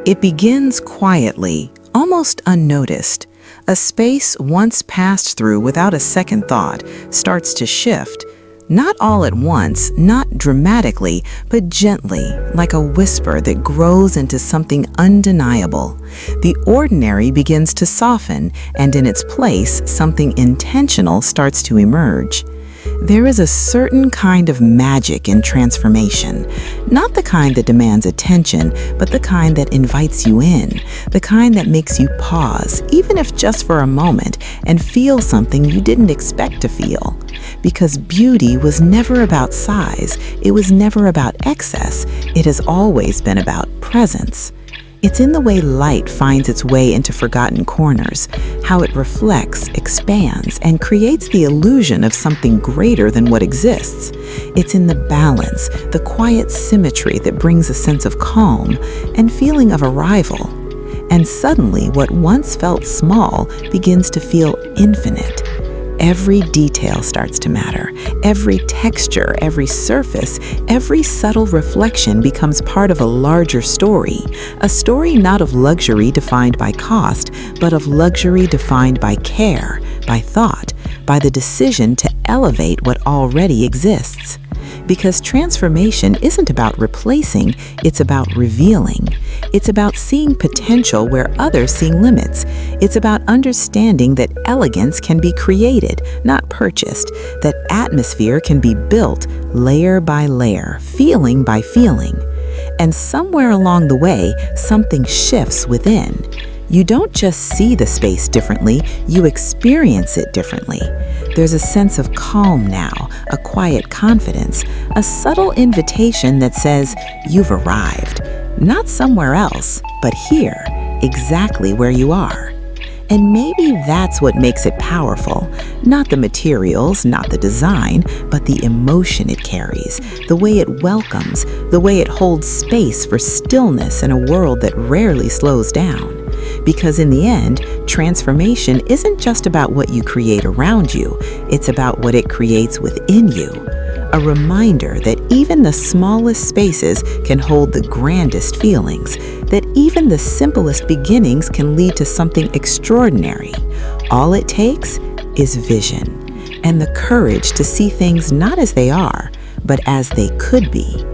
It begins quietly, almost unnoticed. A space once passed through without a second thought starts to shift. Not all at once, not dramatically, but gently, like a whisper that grows into something undeniable. The ordinary begins to soften, and in its place, something intentional starts to emerge. There is a certain kind of magic in transformation, not the kind that demands attention, but the kind that invites you in, the kind that makes you pause, even if just for a moment, and feel something you didn't expect to feel. Because beauty was never about size, it was never about excess, it has always been about presence. It's in the way light finds its way into forgotten corners, how it reflects, expands, and creates the illusion of something greater than what exists. It's in the balance, the quiet symmetry that brings a sense of calm and feeling of arrival. And suddenly, what once felt small begins to feel infinite. Every detail starts to matter. Every texture, every surface, every subtle reflection becomes part of a larger story. A story not of luxury defined by cost, but of luxury defined by care, by thought, by the decision to elevate what already exists. Because transformation isn't about replacing, it's about revealing. It's about seeing potential where others see limits. It's about understanding that elegance can be created, not purchased, that atmosphere can be built layer by layer, feeling by feeling. And somewhere along the way, something shifts within. You don't just see the space differently, you experience it differently. There's a sense of calm now, a quiet confidence, a subtle invitation that says, you've arrived. Not somewhere else, but here, exactly where you are. And maybe that's what makes it powerful. Not the materials, not the design, but the emotion it carries, the way it welcomes, the way it holds space for stillness in a world that rarely slows down. Because in the end, transformation isn't just about what you create around you, it's about what it creates within you. A reminder that even the smallest spaces can hold the grandest feelings, that even the simplest beginnings can lead to something extraordinary. All it takes is vision and the courage to see things not as they are, but as they could be.